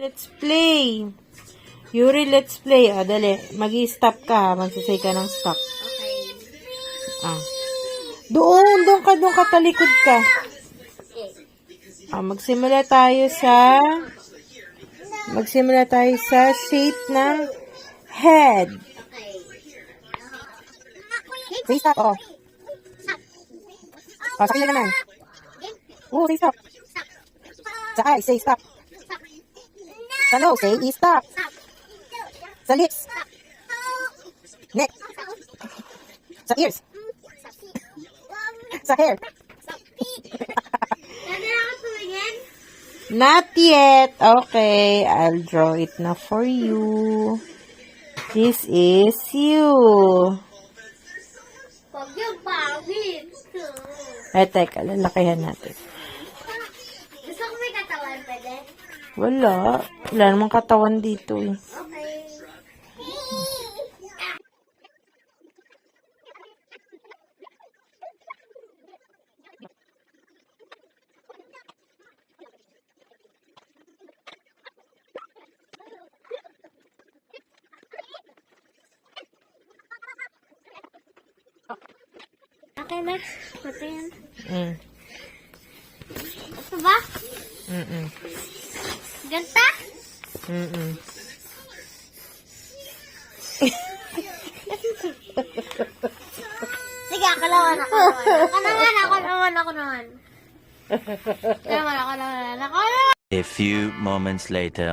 Let's play. Yuri, let's play. O, dali. Mag-i-stop ka, ha? Magsasay ka ng stop. Okay. Ah. Doon ka, talikod ka. Magsimula tayo sa shape ng head. Okay. Say stop, oh. Oh, sa kanya naman. Oh, say stop. Sa eyes, say stop. Sa nose, say stop. Sa lips. Neck. Sa ears. Sa hair. Not yet. Okay, I'll draw it na for you. This is you. Pag yung pawit. Ay, teka, lalakihan natin. Gusto ko may katawan, pwede? Wala. Wala namang katawan dito eh. Okay. Okay na. Pati yan. Mm. Ito ba? Mm-mm. Ganta? Mm-mm. Sige, ako naman. Ako naman. A few moments later.